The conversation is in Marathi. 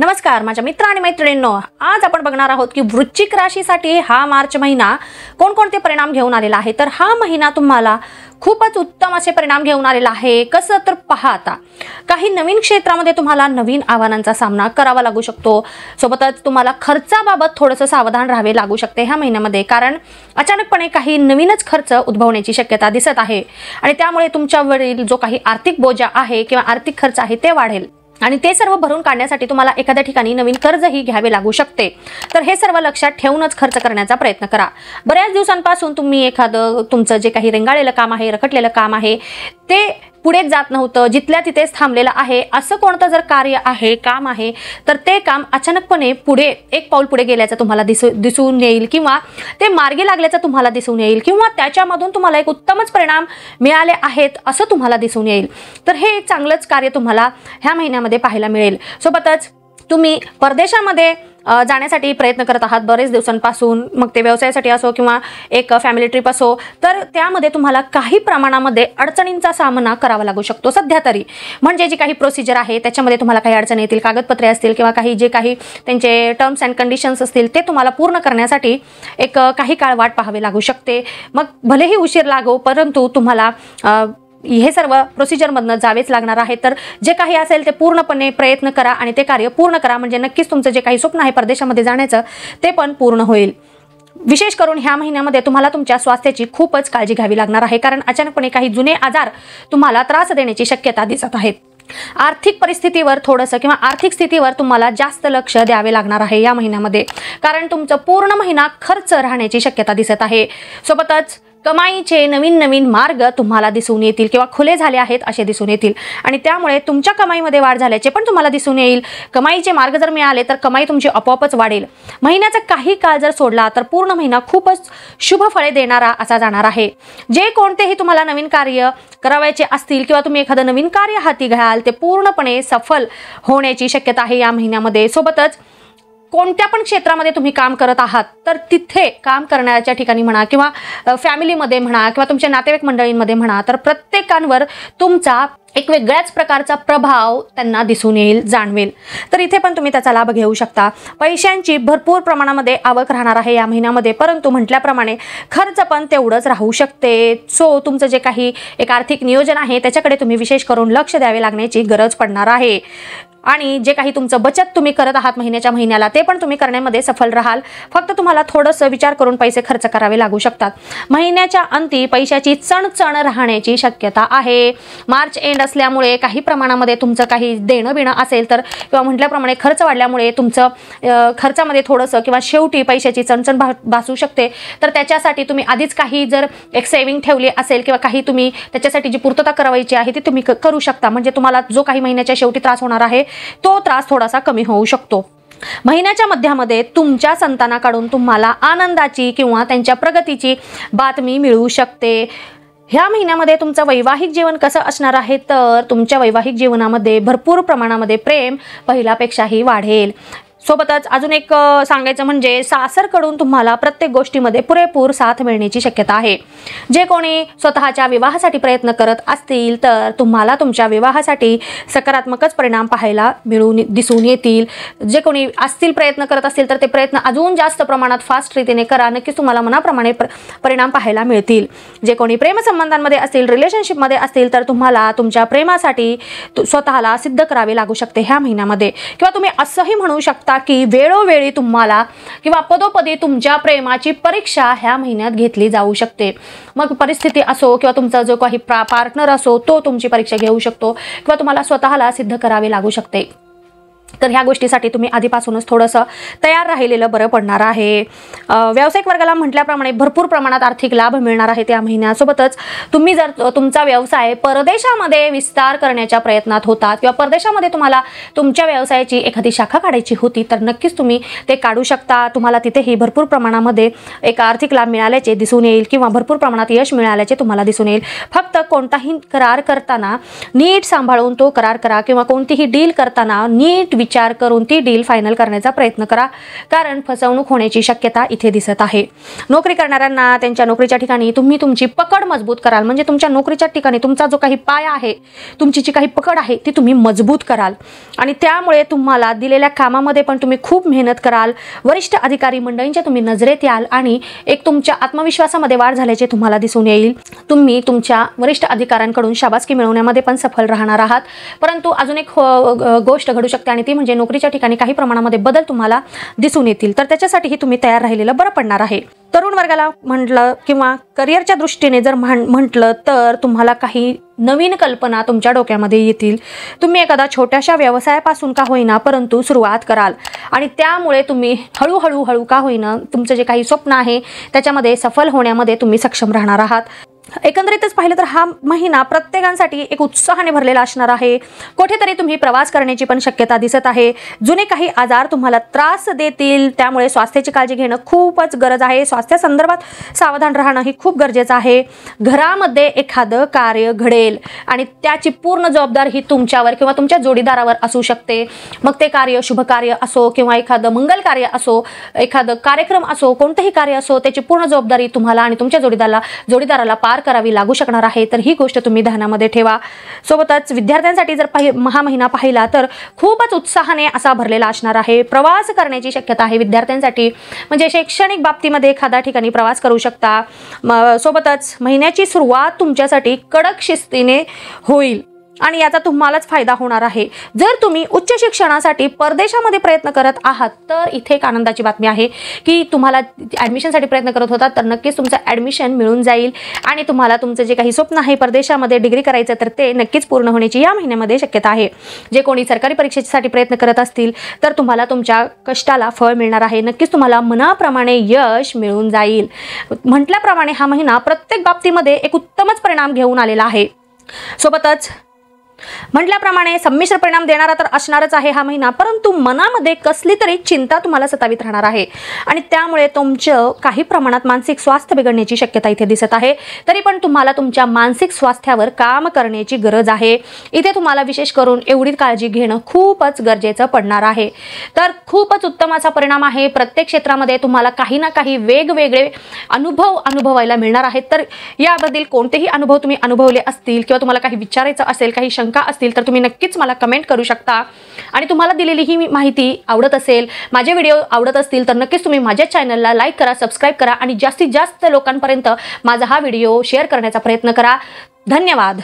नमस्कार माझ्या मित्र आणि मैत्रिणींनो, आज आपण बघणार आहोत की वृश्चिक राशीसाठी हा मार्च महिना कोणकोणते परिणाम घेऊन आलेला आहे। तर हा महिना तुम्हाला खूपच उत्तम असे परिणाम घेऊन आलेला आहे। कसं तर पहा, आता काही नवीन क्षेत्रामध्ये तुम्हाला नवीन आव्हानांचा सामना करावा लागू शकतो। सोबतच तुम्हाला खर्चाबाबत थोडंसं सावधान राहावे लागू शकते ह्या महिन्यामध्ये, कारण अचानकपणे काही नवीनच खर्च उद्भवण्याची शक्यता दिसत आहे आणि त्यामुळे तुमच्यावरील जो काही आर्थिक बोजा आहे किंवा आर्थिक खर्च आहे ते वाढेल आणि ते सर्व भरून काढण्यासाठी तुम्हाला एखाद्या ठिकाणी नवीन कर्जही घ्यावे लागू शकते। तर हे सर्व लक्षात ठेवूनच खर्च करण्याचा प्रयत्न करा। बऱ्याच दिवसांपासून तुम्ही एखादं तुमचं जे काही रेंगाळलेलं काम आहे, रखडलेलं काम आहे ते पुढे जात नव्हतं, जिथल्या तिथेच थांबलेलं आहे, असं कोणतं जर कार्य आहे, काम आहे, तर ते काम अचानकपणे पुढे एक पाऊल पुढे गेल्याचं तुम्हाला दिसून येईल किंवा ते मार्गी लागल्याचं तुम्हाला दिसून येईल किंवा त्याच्यामधून तुम्हाला एक उत्तमच परिणाम मिळाले आहेत असं तुम्हाला दिसून येईल। तर हे चांगलंच कार्य तुम्हाला ह्या महिन्यामध्ये पाहायला मिळेल। सोबतच तुम्ही परदेशामध्ये जाण्यासाठी प्रयत्न करत आहात बरेच दिवसांपासून, मग ते व्यवसायासाठी असो किंवा एक फॅमिली ट्रिप असो, तर त्यामध्ये तुम्हाला काही प्रमाणामध्ये अडचणींचा सामना करावा लागू शकतो सध्या तरी। म्हणजे जी काही प्रोसिजर आहे त्याच्यामध्ये तुम्हाला काही अडचणी येतील, कागदपत्रे असतील किंवा काही जे काही त्यांचे टर्म्स अँड कंडिशन्स असतील ते तुम्हाला पूर्ण करण्यासाठी एक काही काळ वाट पाहावी लागू शकते। मग भलेही उशीर लागो, परंतु तुम्हाला हे सर्व प्रोसिजरमधनं जावेच लागणार आहे। तर जे काही असेल ते पूर्णपणे प्रयत्न करा आणि ते कार्य पूर्ण करा, म्हणजे नक्कीच तुमचं जे काही स्वप्न आहे परदेशामध्ये जाण्याचं ते पण पूर्ण होईल। विशेष करून ह्या महिन्यामध्ये तुम्हाला तुमच्या स्वास्थ्याची खूपच काळजी घ्यावी लागणार आहे, कारण अचानकपणे काही जुने आजार तुम्हाला त्रास देण्याची शक्यता दिसत आहेत। आर्थिक परिस्थितीवर थोडंसं किंवा आर्थिक स्थितीवर तुम्हाला जास्त लक्ष द्यावे लागणार आहे या महिन्यामध्ये, कारण तुमचं पूर्ण महिना खर्च राहण्याची शक्यता दिसत आहे। सोबतच कमाईचे नवीन नवीन मार्ग तुम्हाला दिसून येतील किंवा खुले झाले आहेत असे दिसून येतील आणि त्यामुळे तुमच्या कमाईमध्ये वाढ झाल्याचे पण तुम्हाला दिसून येईल। कमाईचे मार्ग जर मिळाले तर कमाई तुमची आपोआपच वाढेल। महिन्याचा काही काळ जर सोडला तर पूर्ण महिना खूपच शुभ फळे देणारा असा जाणार आहे। जे कोणतेही तुम्हाला नवीन कार्य करावायचे असतील किंवा तुम्ही एखादं नवीन कार्य हाती घ्याल ते पूर्णपणे सफल होण्याची शक्यता आहे या महिन्यामध्ये। सोबतच कोणत्या पण क्षेत्रामध्ये तुम्ही काम करत आहात तर तिथे काम करण्याच्या ठिकाणी म्हणा किंवा फॅमिलीमध्ये म्हणा किंवा तुमच्या नातेवाईक मंडळींमध्ये म्हणा, तर प्रत्येकांवर तुमचा एक वेगळ्याच प्रकारचा प्रभाव त्यांना दिसून येईल, जाणवेल। तर इथे पण तुम्ही त्याचा लाभ घेऊ शकता। पैशांची भरपूर प्रमाणामध्ये आवक राहणार आहे या महिन्यामध्ये, परंतु म्हटल्याप्रमाणे खर्च पण तेवढंच राहू शकते। सो तुमचं जे काही एक आर्थिक नियोजन आहे त्याच्याकडे तुम्ही विशेष करून लक्ष द्यावे लागण्याची गरज पडणार आहे आणि जे काही तुमचं बचत तुम्ही करत आहात महिन्याच्या महिन्याला ते पण तुम्ही करण्यामध्ये सफल राहाल। फक्त तुम्हाला थोडंसं विचार करून पैसे खर्च करावे लागू शकतात। महिन्याच्या अंती पैशाची चणचण राहण्याची शक्यता आहे। मार्च एंड असल्यामुळे काही प्रमाणामध्ये तुमचं काही देणं बिणं असेल तर किंवा म्हटल्याप्रमाणे खर्च वाढल्यामुळे तुमचं खर्चामध्ये थोडंसं किंवा शेवटी पैशाची चणचण भासू शकते। तर त्याच्यासाठी तुम्ही आधीच काही जर एक सेविंग ठेवली असेल किंवा काही तुम्ही त्याच्यासाठी जी पूर्तता करायची आहे ती तुम्ही करू शकता, म्हणजे तुम्हाला जो काही महिन्याच्या शेवटी त्रास होणार आहे तो त्रास थोडासा कमी होऊ शकतो। महिन्याच्या मध्यामध्ये तुमच्या संतानाकडून तुम्हाला आनंदाची किंवा त्यांच्या प्रगतीची बातमी मिळू शकते। ह्या महिन्यामध्ये तुमचं वैवाहिक जीवन कसं असणार आहे तर तुमच्या वैवाहिक जीवनामध्ये भरपूर प्रमाणामध्ये प्रेम पहिल्यापेक्षाही वाढेल। सोबतच अजून एक सांगायचं म्हणजे सासरकडून तुम्हाला प्रत्येक गोष्टीमध्ये पुरेपूर साथ मिळण्याची शक्यता आहे। जे कोणी स्वतःच्या विवाहासाठी प्रयत्न करत असतील तर तुम्हाला तुमच्या विवाहासाठी सकारात्मकच परिणाम पाहायला दिसून येतील। जे कोणी असतील प्रयत्न करत असतील तर ते प्रयत्न अजून जास्त प्रमाणात फास्ट रीतीने करा, नक्कीच तुम्हाला मनाप्रमाणे परिणाम पाहायला मिळतील। जे कोणी प्रेमसंबंधांमध्ये असतील, रिलेशनशिपमध्ये असतील तर तुम्हाला तुमच्या प्रेमासाठी स्वतःला सिद्ध करावे लागू शकते ह्या महिन्यामध्ये, किंवा तुम्ही असंही म्हणू शकता की वेळोवेळी तुम्हाला किंवा पदोपदी तुमच्या प्रेमाची परीक्षा ह्या महिन्यात घेतली जाऊ शकते। मग परिस्थिती असो किंवा तुमचा जो काही पार्टनर असो तो तुमची परीक्षा घेऊ शकतो किंवा तुम्हाला स्वतःला सिद्ध करावे लागू शकते। तर ह्या गोष्टीसाठी तुम्ही आधीपासूनच थोडंसं तयार राहिलेलं बरं पडणार आहे। व्यावसायिक वर्गाला म्हटल्याप्रमाणे भरपूर प्रमाणात आर्थिक लाभ मिळणार आहे त्या महिन्यासोबतच तुम्ही जर तुमचा व्यवसाय परदेशामध्ये विस्तार करण्याच्या प्रयत्नात होतात किंवा परदेशामध्ये तुम्हाला तुमच्या व्यवसायाची एखादी शाखा काढायची होती तर नक्कीच तुम्ही ते काढू शकता। तुम्हाला तिथेही भरपूर प्रमाणामध्ये एक आर्थिक लाभ मिळाल्याचे दिसून येईल किंवा भरपूर प्रमाणात यश मिळाल्याचे तुम्हाला दिसून येईल। फक्त कोणताही करार करताना नीट सांभाळून तो करार करा किंवा कोणतीही डील करताना नीट विचार करून ती डील फायनल करण्याचा प्रयत्न करा, कारण फसवणूक होण्याची शक्यता इथे दिसत आहे. नोकरी करणाऱ्यांना त्यांच्या नोकरीच्या ठिकाणी तुम्ही तुमची पकड मजबूत कराल. म्हणजे तुमच्या नोकरीच्या ठिकाणी तुमचा जो काही पाय आहे, तुमची जी काही पकड आहे ती तुम्ही मजबूत कराल आणि त्यामुळे तुम्हाला दिलेल्या कामामध्ये पण तुम्ही खूप मेहनत कराल. वरिष्ठ अधिकारी मंडळींच्या तुम्ही नजरेत याल आणि एक तुमच्या आत्मविश्वासामध्ये वाढ झाल्याचे तुम्हाला दिसून येईल. तुम्ही तुमच्या वरिष्ठ अधिकाऱ्यांकडून शाबासकी मिळवण्यामध्ये पण सफल राहणार आहात. परंतु अजून एक गोष्ट घडू शकते आणि ती म्हणजे नोकरीच्या ठिकाणी काही प्रमाणामध्ये बदल तुम्हाला दिसून येतील. तर त्याच्यासाठीही तुम्ही तयार राहिलेलं बरं पडणार आहे. तरुण वर्गाला म्हटलं किंवा करिअरच्या दृष्टीने जर म्हटलं तर तुम्हाला काही नवीन कल्पना तुमच्या डोक्यामध्ये येतील. तुम्ही एखादा छोट्याशा व्यवसायापासून का होईना परंतु सुरुवात कराल आणि त्यामुळे तुम्ही हळूहळू का होईना तुमचं जे काही स्वप्न आहे त्याच्यामध्ये सफल होण्यामध्ये तुम्ही सक्षम राहणार आहात. एकंदरीतच पाहिलं तर हा महिना प्रत्येकासाठी एक उत्साहाने भरलेला असणार आहे. कुठेतरी तुम्ही प्रवास करण्याची पण शक्यता दिसत आहे. जुने काही आजार तुम्हाला त्रास देतील, त्यामुळे स्वास्थ्याची काळजी घेणं खूपच गरज आहे. स्वास्थ्यासंदर्भात सावधान राहणं ही खूप गरजेचं आहे. घरामध्ये एखादं कार्य घडेल आणि त्याची पूर्ण जबाबदारी ही तुमच्यावर किंवा तुमच्या जोडीदारावर असू शकते. मग ते कार्य शुभ कार्य असो किंवा एखादं मंगल कार्य असो, एखादं कार्यक्रम असो, कोणतंही कार्य असो, त्याची पूर्ण जबाबदारी तुम्हाला आणि तुमच्या जोडीदाराला पार करावी लागू शकणार आहे. तर ही गोष्ट तुम्ही ध्यानामध्ये ठेवा. सोबतच विद्यार्थ्यांसाठी जर हा महिना पाहिला तर खूपच उत्साहाने असा भरलेला असणार आहे. प्रवास करण्याची शक्यता आहे विद्यार्थ्यांसाठी. म्हणजे शैक्षणिक बाबतीमध्ये एखाद्या ठिकाणी प्रवास करू शकता. सोबतच महिन्याची सुरुवात तुमच्यासाठी कडक शिस्तीने होईल आणि याचा तुम्हालाच फायदा होणार आहे. जर तुम्ही उच्च शिक्षणासाठी परदेशामध्ये प्रयत्न करत आहात तर इथे एक आनंदाची बातमी आहे की तुम्हाला ॲडमिशनसाठी प्रयत्न करत होता तर नक्कीच तुमचं ॲडमिशन मिळून जाईल आणि तुम्हाला तुमचं जे काही स्वप्न आहे परदेशामध्ये डिग्री करायचं तर ते नक्कीच पूर्ण होण्याची या महिन्यामध्ये शक्यता आहे. जे कोणी सरकारी परीक्षेसाठी प्रयत्न करत असतील तर तुम्हाला तुमच्या कष्टाला फळ मिळणार आहे. नक्कीच तुम्हाला मनाप्रमाणे यश मिळून जाईल. म्हटल्याप्रमाणे हा महिना प्रत्येक बाबतीमध्ये एक उत्तमच परिणाम घेऊन आलेला आहे. सोबतच म्हटल्याप्रमाणे संमिश्र परिणाम देणारा तर असणारच आहे हा महिना, परंतु मनामध्ये कसली तरी चिंता तुम्हाला सतावित राहणार आहे आणि त्यामुळे तुमचं काही प्रमाणात मानसिक स्वास्थ्य बिघडण्याची शक्यता इथे दिसत आहे. तरी पण तुम्हाला तुमच्या मानसिक स्वास्थ्यावर काम करण्याची गरज आहे. इथे तुम्हाला विशेष करून एवढी काळजी घेणं खूपच गरजेचं पडणार आहे. तर खूपच उत्तम असा परिणाम आहे. प्रत्येक क्षेत्रामध्ये तुम्हाला काही ना काही वेगवेगळे अनुभवायला मिळणार आहेत. तर याबद्दल कोणतेही अनुभव तुम्ही अनुभवले असतील किंवा तुम्हाला काही विचारायचं असेल, काही शंका असतील तर तुम्ही नक्कीच मला कमेंट करू शकता. आणि तुम्हाला दिलेली ही माहिती आवडत असेल, माझे व्हिडिओ आवडत असतील तर नक्कीच तुम्ही माझ्या चॅनलला लाईक करा, सबस्क्राईब करा आणि जास्तीत जास्त लोकांपर्यंत माझा हा व्हिडिओ शेअर करण्याचा प्रयत्न करा. धन्यवाद.